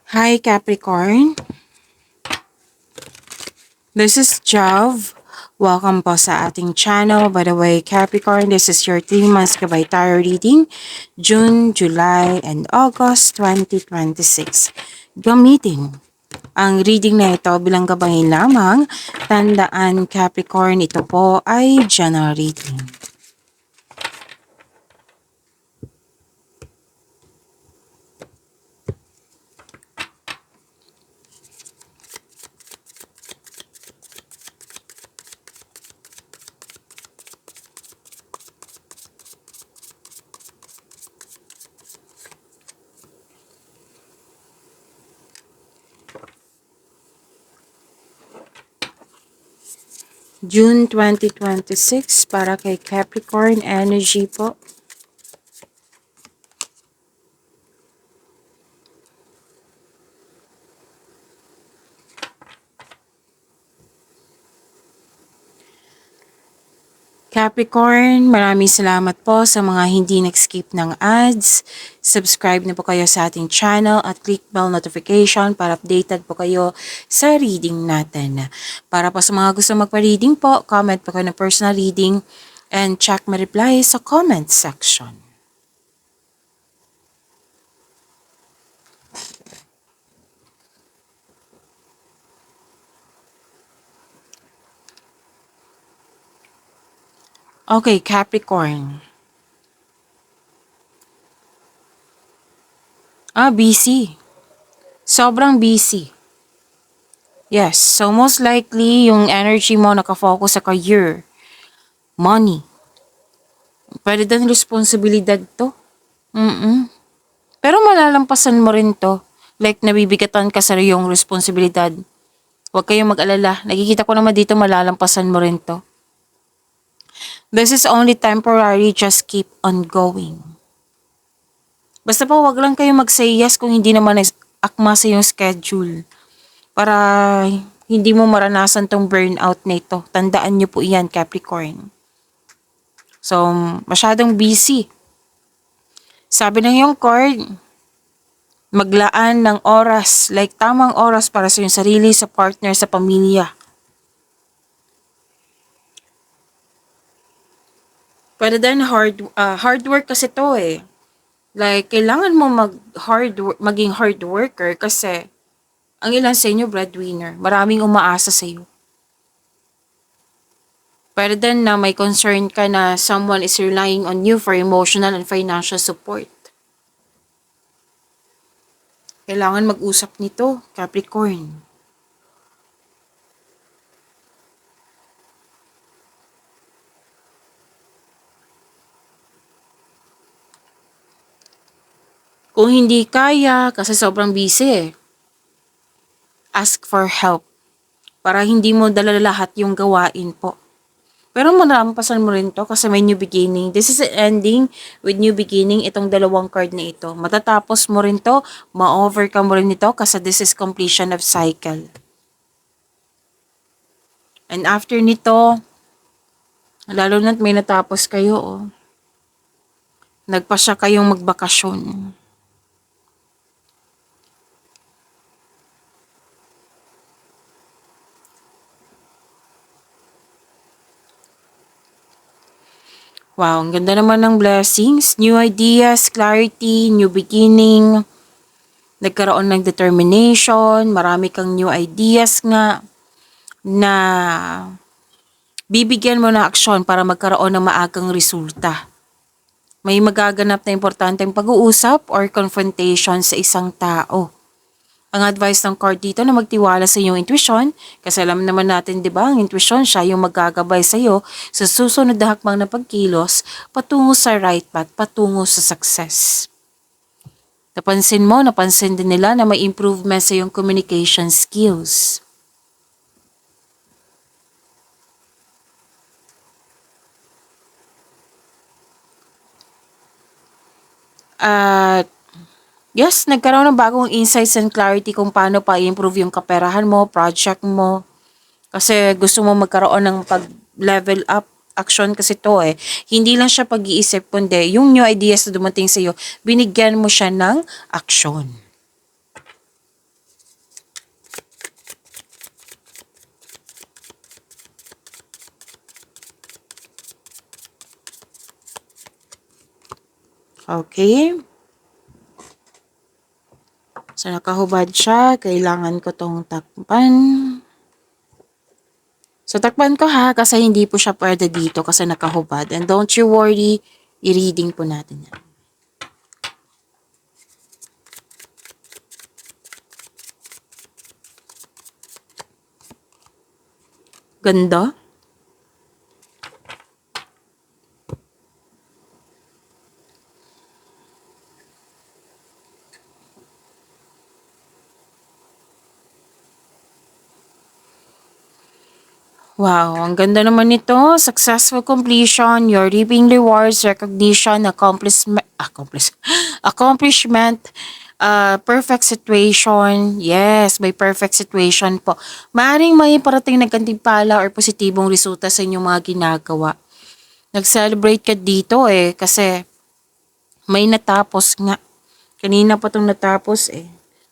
Hi Capricorn, this is Jav. Welcome po sa ating channel. By the way, Capricorn, this is your 3 months Gabay Tarot reading, June, July, and August 2026. Gamitin ang reading na ito bilang gabay lamang. Tandaan Capricorn, ito po ay general reading. June 2026 para kay Capricorn energy po. Capricorn, maraming salamat po sa mga hindi nag-skip ng ads. Subscribe na po kayo sa ating channel at click bell notification para updated po kayo sa reading natin. Para po sa mga gusto magpa-reading po, comment po kayo ng personal reading and check my reply sa comment section. Okay, Capricorn. Busy. Sobrang busy. Yes, so most likely yung energy mo nakafocus sa career, money. Pwede din responsibilidad to. Pero malalampasan mo rin to. Like nabibigatan ka sa iyong responsibilidad. Huwag kayong mag-alala. Nakikita ko naman dito malalampasan mo rin to. This is only temporary, just keep on going. Basta po wag lang kayo mag-say yes kung hindi naman akma sa iyong schedule. Para hindi mo maranasan tong burnout na ito. Tandaan niyo po iyan, Capricorn. So, masyadong busy. Sabi ng iyong card, maglaan ng oras, like tamang oras para sa iyong sarili, sa partner, sa pamilya. Pwede din hard work kasi to eh. Like, kailangan mo maging hard worker kasi ang ilan sa inyo breadwinner. Maraming umaasa sa iyo. Pwede din na may concern ka na someone is relying on you for emotional and financial support. Kailangan mag-usap nito, Capricorn. Kung hindi kaya, kasi sobrang busy eh, ask for help para hindi mo dala lahat yung gawain po. Pero malampasan mo rin to kasi may new beginning. This is an ending with new beginning, itong dalawang card na ito. Matatapos mo rin to, ma-overcome mo rin ito kasi this is completion of cycle. And after nito, lalo na't may natapos kayo, oh. Nagpasya kayong magbakasyon. Wow, ang ganda naman ng blessings. New ideas, clarity, new beginning. Nagkaroon ng determination, marami kang new ideas nga na bibigyan mo ng aksyon para magkaroon ng maagang resulta. May magaganap na importanteng pag-uusap or confrontation sa isang tao. Ang advice ng card dito na magtiwala sa iyong intuition, kasi alam naman natin, di ba, ang intuition siya yung magagabay sa iyo sa susunod na hakbang na pagkilos patungo sa right path, patungo sa success. Napansin din nila na may improvement sa iyong communication skills. At yes, nagkaroon ng bagong insights and clarity kung paano pa i-improve yung kaperahan mo, project mo. Kasi gusto mo magkaroon ng pag-level up action kasi to eh. Hindi lang siya pag-iisip, kundi yung new ideas na dumating sa iyo, binigyan mo siya ng action. Okay? So, nakahubad siya. Kailangan ko tong takpan. So, takpan ko ha, kasi hindi po siya pwede dito kasi nakahubad. And don't you worry, i-reading po natin yan. Ganda. Wow, ang ganda naman nito. Successful completion, you're reaping rewards, recognition, accomplishment, perfect situation. Yes, may perfect situation po. Maaring may parating na gantimpala or positibong resulta sa inyong mga ginagawa. Nag-celebrate ka dito kasi may natapos nga. Kanina pa itong natapos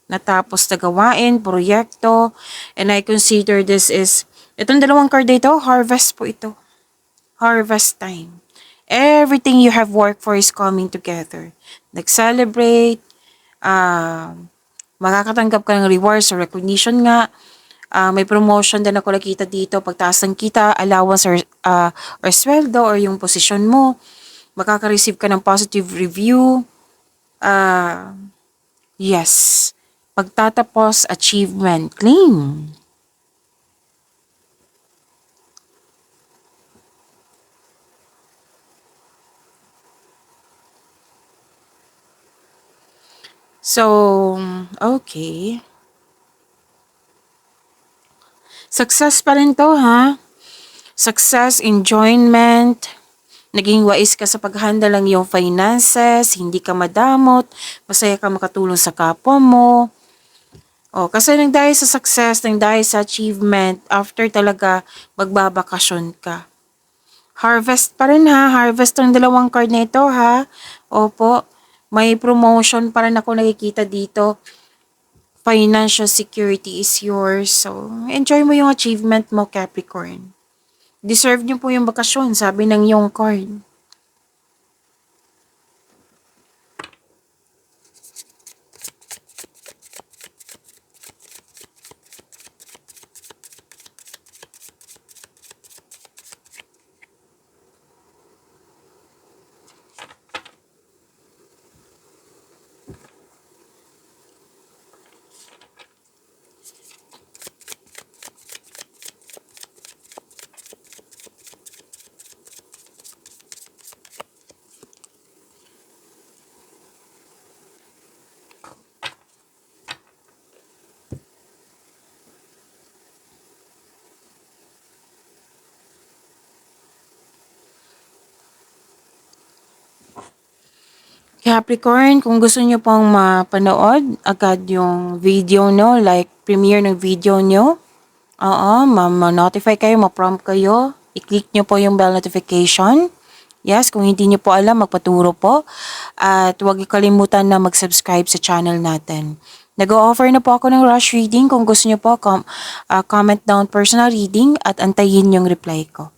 Natapos na gawain, proyekto, and I consider this is, itong dalawang card dito, harvest po ito. Harvest time. Everything you have worked for is coming together. Nag-celebrate, makakatanggap ka ng rewards or recognition nga. May promotion din ako nakita dito, pagtaas ng kita, allowance or sweldo or yung posisyon mo. Makaka-receive ka ng positive review. Yes. Pagtatapos, achievement, claim. So, okay. Success pa rin to, ha? Success, enjoyment, naging wais ka sa paghanda lang yung finances, hindi ka madamot, masaya ka makatulong sa kapwa mo. Kasi nang dahil sa success, nang dahil sa achievement, after talaga magbabakasyon ka. Harvest pa rin ha, harvest ng dalawang card na ito ha. Opo, may promotion pa rin ako nakikita dito. Financial security is yours. So, enjoy mo yung achievement mo, Capricorn. Deserve niyo po yung bakasyon, sabi ng yung card. Capricorn, kung gusto niyo pong mapanood agad yung video no, like premiere ng video nyo, ma-notify kayo, ma-prompt kayo, i-click nyo po yung bell notification. Yes, kung hindi nyo po alam, magpaturo po. At huwag kalimutan na mag-subscribe sa channel natin. Nag-o-offer na po ako ng rush reading. Kung gusto nyo po, comment down personal reading at antayin yung reply ko.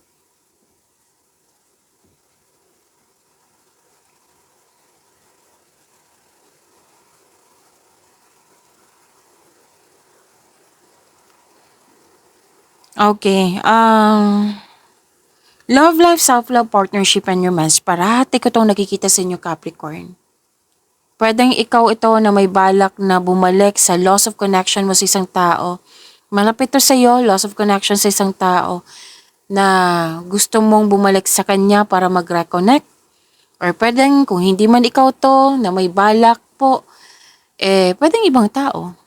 Okay. Love life, self-love, partnership, and romance. Parati ko itong nakikita sa inyo, Capricorn. Pwedeng ikaw ito na may balak na bumalik sa loss of connection mo sa isang tao. Malapit to sa iyo, loss of connection sa isang tao na gusto mong bumalik sa kanya para mag-reconnect. Or pwedeng kung hindi man ikaw to na may balak po, pwedeng ibang tao.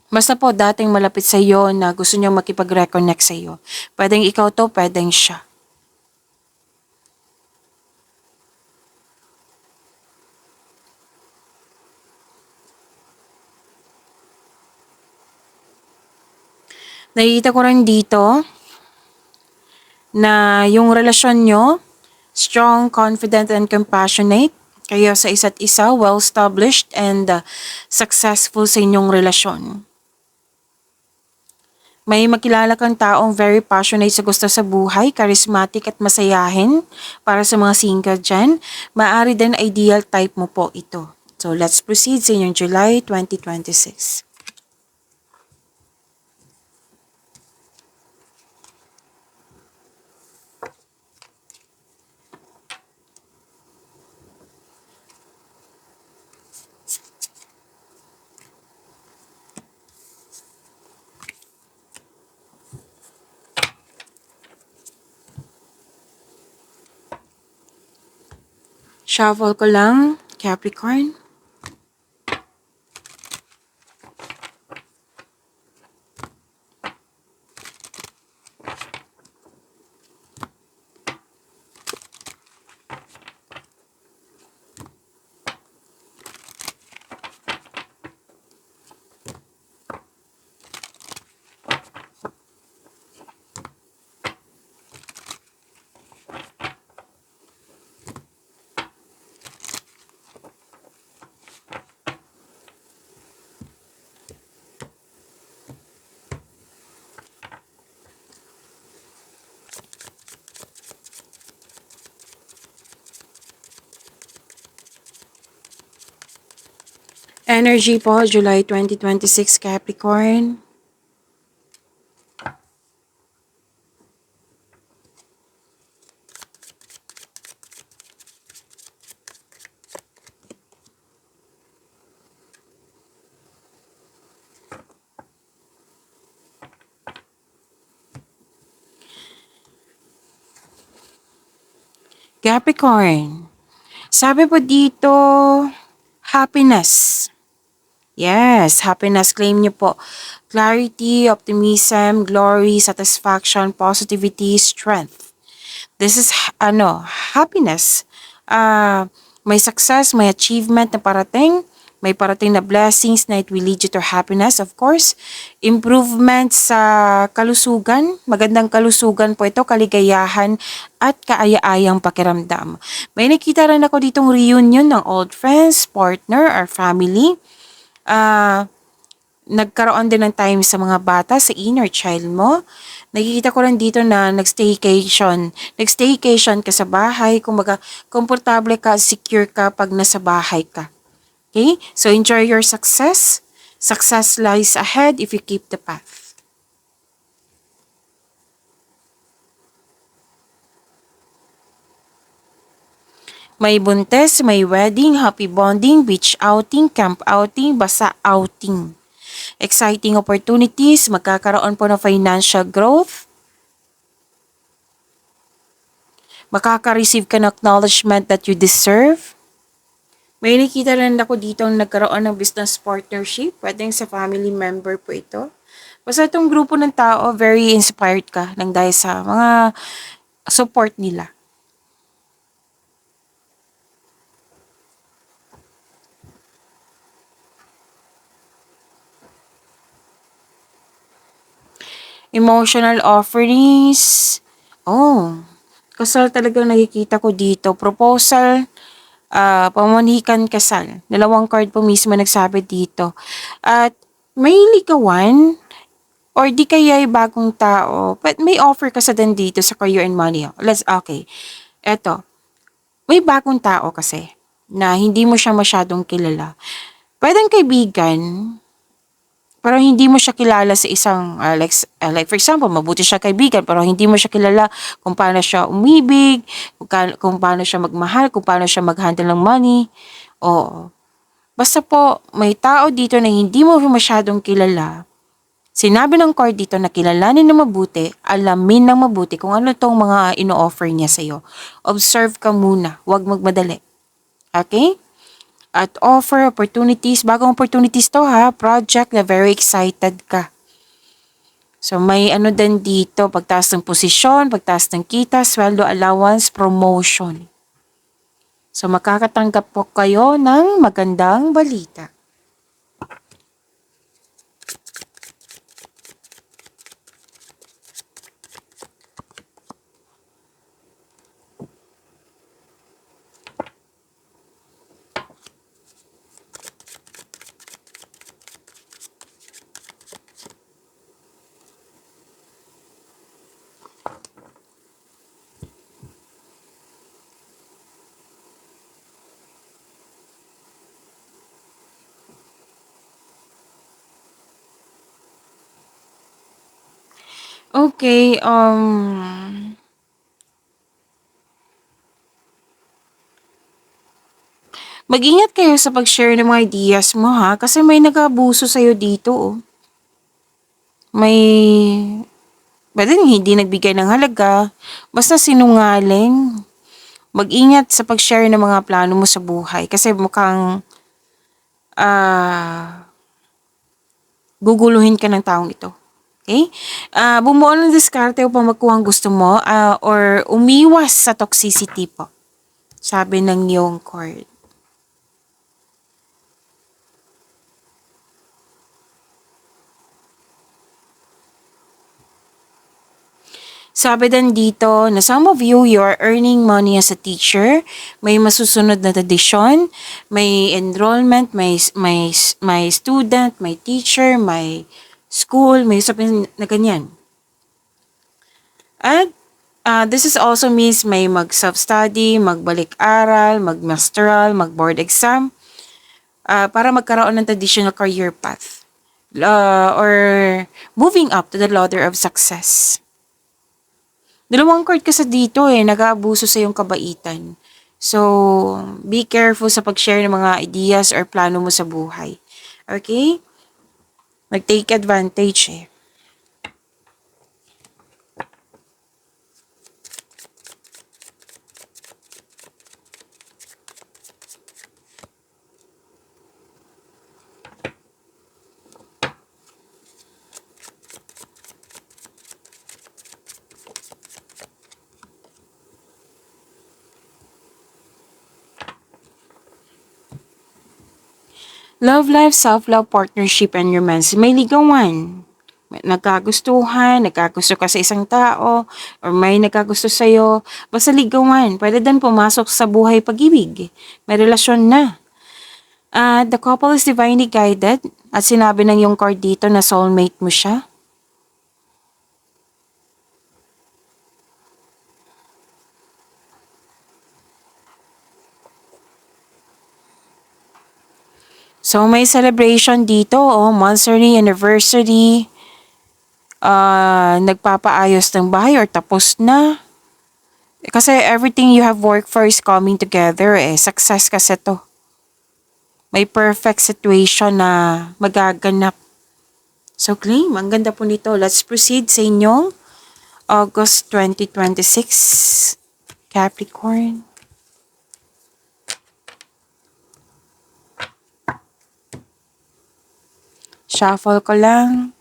Basta po dating malapit sa iyo na gusto niya makipag-reconnect sa iyo. Pwedeng ikaw to, pwedeng siya. Nakikita ko rin dito na yung relasyon nyo, strong, confident, and compassionate. Kayo sa isa't isa, well-established and successful sa inyong relasyon. May makilala kang taong very passionate sa gusto sa buhay, charismatic at masayahin para sa mga single dyan. Maaari din ideal type mo po ito. So let's proceed sa inyong July 2026. Shuffle ko lang, Capricorn. Energy po, July 2026, Capricorn. Capricorn. Sabi po dito, happiness. Yes, happiness. Claim niyo po. Clarity, optimism, glory, satisfaction, positivity, strength. This is, happiness. May success, may achievement na parating, may parating na blessings na it will lead you to happiness, of course. Improvement sa kalusugan, magandang kalusugan po ito, kaligayahan at kaaya-ayang pakiramdam. May nakita rin ako ditong reunion ng old friends, partner, or family. Nagkaroon din ng time sa mga bata, sa inner child mo. Nakikita ko lang dito na nag-staycation. Nag-staycation ka sa bahay, kumbaga, komportable ka, secure ka pag nasa bahay ka. Okay? So, enjoy your success. Success lies ahead if you keep the path. May buntes, may wedding, happy bonding, beach outing, camp outing, basa outing. Exciting opportunities, magkakaroon po ng financial growth. Makaka-receive ka ng acknowledgement that you deserve. May nakita rin ako dito ang nagkaroon ng business partnership. Pwedeng sa family member po ito. Basta itong grupo ng tao, very inspired ka ng dahil sa mga support nila. Emotional offerings. Oh, kasal talagang nakikita ko dito. Proposal, pamunikan kasal. Dalawang card po mismo nagsabi dito. At may ligawan or di kaya ay bagong tao. But may offer kasi din dito sa career and money. Okay. Eto, may bagong tao kasi na hindi mo siya masyadong kilala. Pwedeng kaibigan, pero hindi mo siya kilala sa isang, like for example, mabuti siya kaibigan, pero hindi mo siya kilala kung paano siya umibig, kung paano siya magmahal, kung paano siya mag-handle ng money. Oo. Basta po, may tao dito na hindi mo masyadong kilala. Sinabi ng card dito na kilalanin na mabuti, alamin ng mabuti kung ano tong mga ino-offer niya sa'yo. Observe ka muna, huwag magmadali. Okay? At offer opportunities, bagong opportunities to ha, project na very excited ka. So may ano din dito, pagtaas ng posisyon, pagtaas ng kita, sweldo, allowance, promotion. So makakatanggap po kayo ng magandang balita. Okay, mag-ingat kayo sa pag-share ng mga ideas mo ha, kasi may nag-aabuso sa'yo dito oh. May, pwede hindi nagbigay ng halaga, basta sinungaling. Mag-ingat sa pag-share ng mga plano mo sa buhay kasi mukhang guguluhin ka ng taong ito. Okay? Bumuo ng diskarte upang magkuha ang gusto mo or umiwas sa toxicity po. Sabi ng iyong card. Sabi din dito na some of you, you are earning money as a teacher, may masusunod na tradisyon, may enrollment, may student, may teacher, may school, may sabihin na ganyan. At this is also means may mag-self-study, magbalik-aral, mag-masteral, mag-board exam, para magkaroon ng traditional career path. Or moving up to the ladder of success. Dalawang card kasi dito nag-aabuso sa iyong kabaitan. So, be careful sa pag-share ng mga ideas or plano mo sa buhay. Okay? Mag-take advantage Love life, self-love, partnership, and romance. May ligawan. May nagkagustuhan, nagkagusto ka sa isang tao, or may nagkagusto sa'yo. Basta ligawan. Pwede din pumasok sa buhay pag-ibig. May relasyon na. The couple is divinely guided. At sinabi ng yung card dito na soulmate mo siya. So, may celebration dito, monthsary, anniversary, nagpapaayos ng bahay or tapos na. Kasi everything you have worked for is coming together Success kasi to. May perfect situation na magaganap. So, claim, ang ganda po nito. Let's proceed sa inyong August 2026, Capricorn. Shuffle ko lang.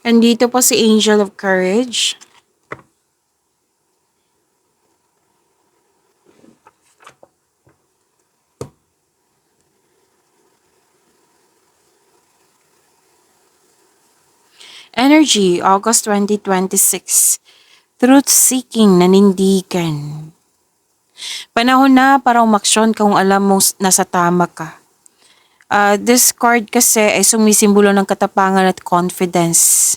Andito po si Angel of Courage. Energy, August 2026. Truth-seeking, nanindigan. Panahon na para umaksyon kung alam mo nasa tama ka. This card kasi ay sumisimbolo ng katapangan at confidence.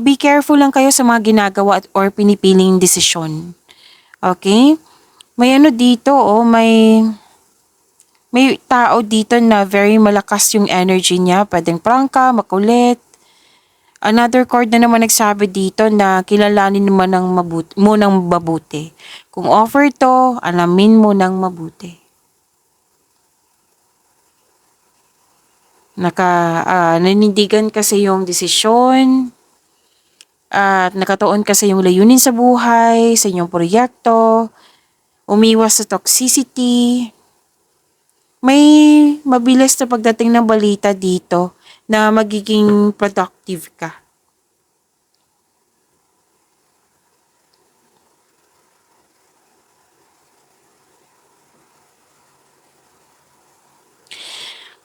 Be careful lang kayo sa mga ginagawa or pinipiling desisyon. Okay? May ano dito, may tao dito na very malakas yung energy niya. Pwedeng prangka, makulit. Another card na naman nagsabi dito na kilalanin naman mo ng mabuti. Kung offer to, alamin mo ng mabuti. Nanindigan kasi yung desisyon. At nakatuon ka sa iyong layunin sa buhay, sa inyong proyekto, umiwas sa toxicity. May mabilis na pagdating ng balita dito na magiging productive ka.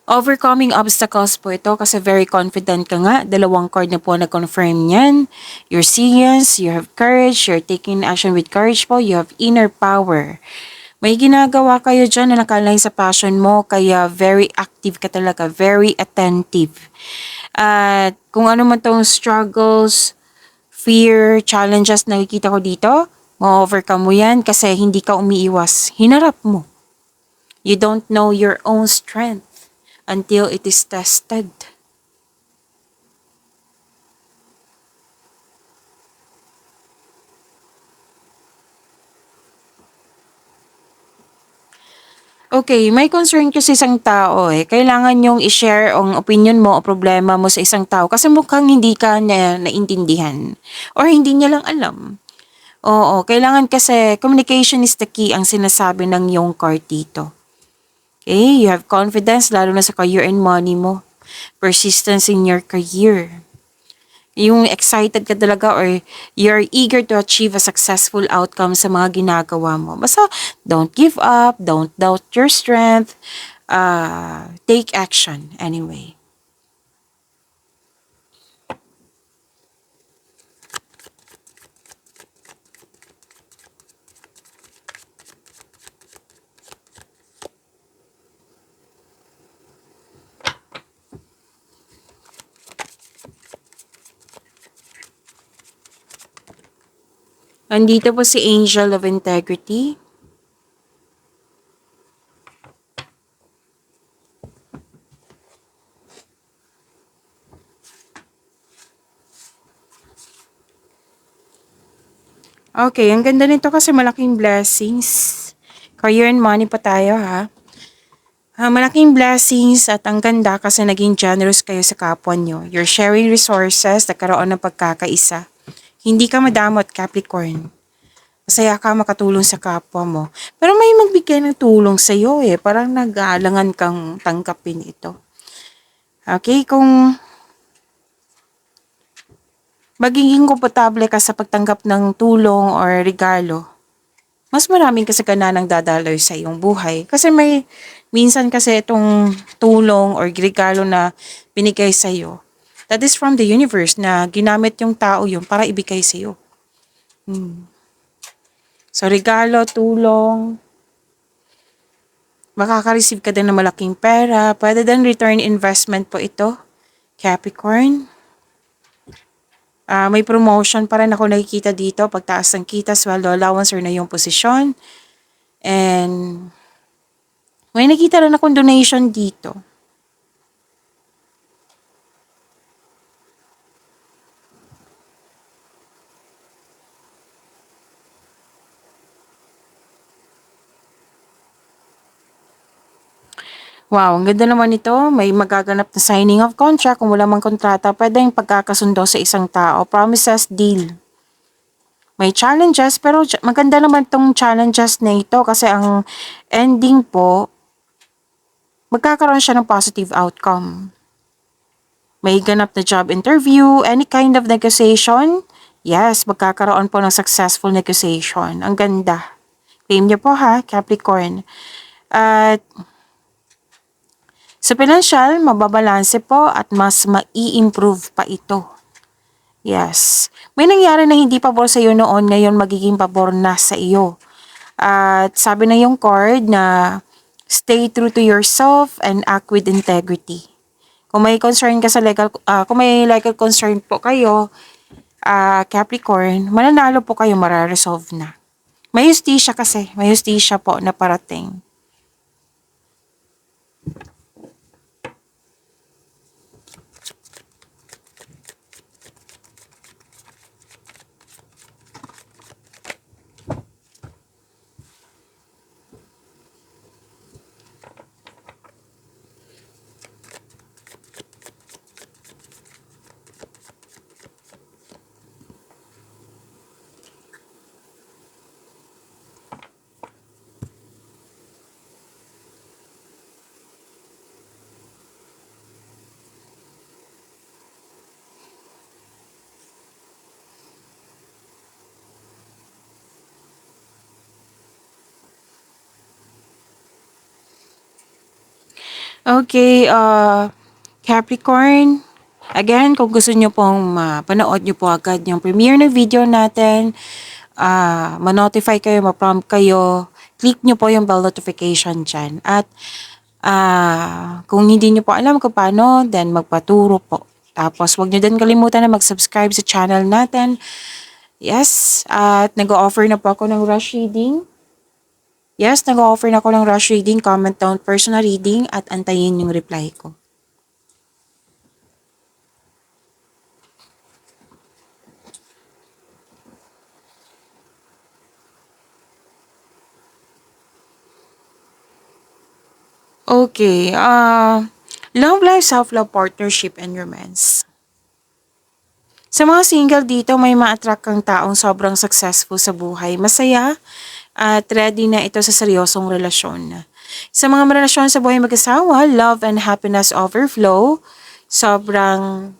Overcoming obstacles po ito kasi very confident ka nga. Dalawang card na po na-confirm yan. You're serious, you have courage, you're taking action with courage po, you have inner power. May ginagawa kayo dyan na nakalain sa passion mo, kaya very active ka talaga, very attentive. At kung ano man tong struggles, fear, challenges na nakikita ko dito, ma-overcome mo yan kasi hindi ka umiiwas. Hinarap mo. You don't know your own strength until it is tested. Okay, may concern kasi isang tao eh. Kailangan yung i-share ang opinion mo o problema mo sa isang tao kasi mukhang hindi ka na naintindihan or hindi niya lang alam. Oo, kailangan kasi communication is the key ang sinasabi ng yung card dito. Okay, you have confidence lalo na sa career and money mo. Persistence in your career. Yung excited ka talaga or you're eager to achieve a successful outcome sa mga ginagawa mo. Basta, don't give up, don't doubt your strength, take action anyway. Andito po si Angel of Integrity. Okay, ang ganda nito kasi malaking blessings. Career and money pa tayo ha. Malaking blessings at ang ganda kasi naging generous kayo sa kapwa nyo. You're sharing resources, nagkaroon ng pagkakaisa. Hindi ka madamot, Capricorn. Masaya ka makatulong sa kapwa mo. Pero may magbigay ng tulong sa iyo eh. Parang nag-aalangan kang tanggapin ito. Okay, kung magiging komportable ka sa pagtanggap ng tulong or regalo, mas maraming kasaganang dadaloy sa iyong buhay. Kasi may, minsan kasi itong tulong or regalo na binigay sa iyo, that is from the universe na ginamit yung tao yun para ibigay sa iyo. So, regalo, tulong, makaka-receive ka din ng malaking pera. Pwede din return investment po ito, Capricorn. May promotion pa rin ako nakikita dito. Pagtaas ng kita, sweldo allowance or na yung posisyon. And may nakita rin akong donation dito. Wow, ang ganda naman ito. May magaganap na signing of contract. Kung wala mang kontrata, pwedeng pagkakasundo sa isang tao. Promises, deal. May challenges, pero maganda naman tong challenges na ito kasi ang ending po, magkakaroon siya ng positive outcome. May ganap na job interview, any kind of negotiation, yes, magkakaroon po ng successful negotiation. Ang ganda. Claim niyo po ha, Capricorn. At sa financial, mababalanse po at mas mai-improve pa ito. Yes. May nangyari na hindi pabor sa iyo noon, ngayon magiging pabor na sa iyo. At sabi na yung card na stay true to yourself and act with integrity. Kung may concern ka sa legal, kung may legal concern po kayo, Capricorn, mananalo po kayo, mararesolve na. May justisya kasi, may justisya po na parating. Okay, Capricorn, again, kung gusto nyo pong mapanood nyo po agad yung premiere na video natin, ma-notify kayo, ma-prompt kayo, click nyo po yung bell notification dyan. At kung hindi nyo po alam kung paano, then magpaturo po. Tapos, wag nyo din kalimutan na mag-subscribe sa channel natin. Yes, at nag-o-offer na po ako ng rush reading. Yes, nag-o-offer na ako ng rush reading, comment down personal reading, at antayin yung reply ko. Okay, love life, self-love, partnership, and romance. Sa mga single dito, may ma-attract kang taong sobrang successful sa buhay, masaya, at ready na ito sa seryosong relasyon. Sa mga relasyon sa buhay mag-asawa, love and happiness overflow, sobrang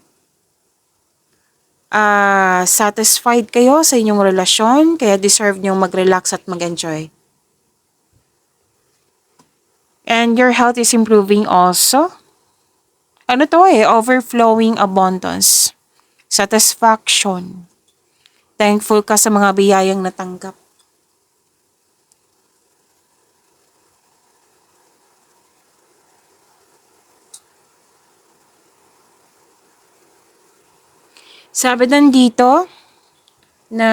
satisfied kayo sa inyong relasyon, kaya deserve niyong mag-relax at mag-enjoy. And your health is improving also. Ano to overflowing abundance, satisfaction. Thankful ka sa mga biyayang natanggap. Sabi din dito na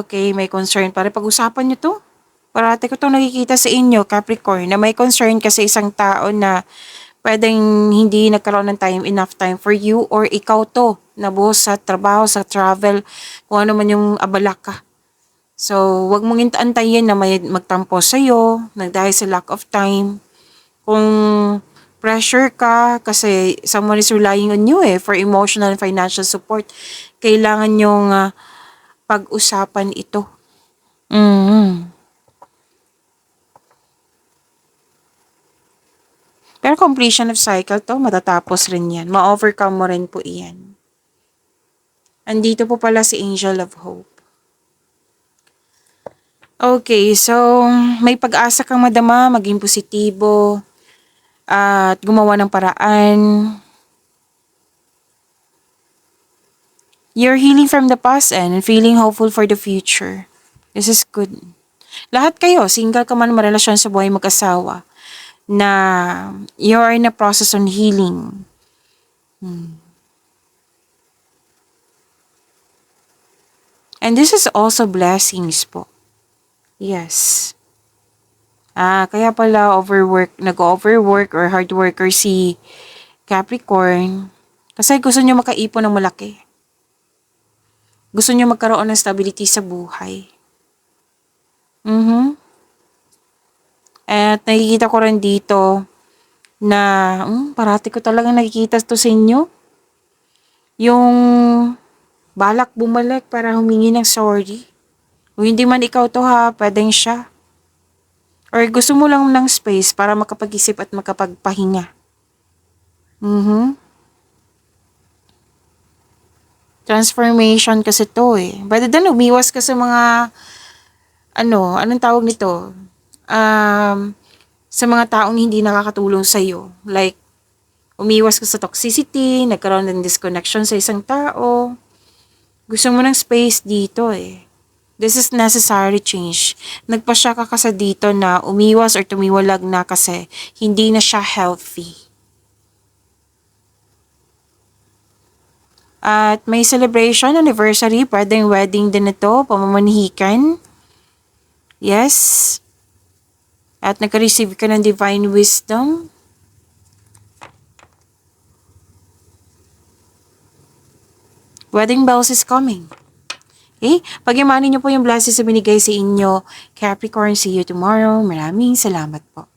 okay, may concern. Para pag-usapan nyo to. Parati ko itong nakikita sa inyo, Capricorn, na may concern kasi isang tao na pwedeng hindi nagkaroon ng enough time for you, or ikaw to, nabuhos sa trabaho, sa travel, kung ano man yung abala ka. So, wag mong antayin na may magtampo sa'yo, dahil sa lack of time. Kung pressure ka kasi someone is relying on you for emotional and financial support, kailangan yung pag-usapan ito. Pero completion of cycle to, matatapos rin yan. Ma-overcome mo rin po iyan. Andito po pala si Angel of Hope. Okay, so may pag-asa kang madama, maging positibo, at gumawa ng paraan. You're healing from the past and feeling hopeful for the future. This is good. Lahat kayo, single ka man, marelasyon sa buhay mag-asawa, na you are in a process on healing. And this is also blessings po. Yes. Kaya pala nag-overwork or hard worker si Capricorn. Kasi gusto nyo makaipon ng malaki. Gusto nyo magkaroon ng stability sa buhay. At nakikita ko rin dito na parati ko talagang nakikita to sa inyo. Yung balak bumalik para humingi ng sorry. Kung hindi man ikaw to pwedeng siya. Or gusto mo lang ng space para makapag-isip at makapagpahinga. Transformation kasi to Pwede din umiwas ka sa mga, anong tawag nito? Sa mga taong hindi nakakatulong sa'yo. Like, umiwas ka sa toxicity, nagkaroon ng disconnection sa isang tao. Gusto mo ng space dito This is necessary change. Nagpasya ka kasi dito na umiwas or tumiwalag na kasi hindi na siya healthy. At may celebration, anniversary, pwedeng wedding din ito, pamamanhikan. Yes. At nagka-receive ka ng divine wisdom. Wedding bells is coming. Okay? Pag-imanin niyo po yung blessings na binigay sa inyo, Capricorn. See you tomorrow. Maraming salamat po.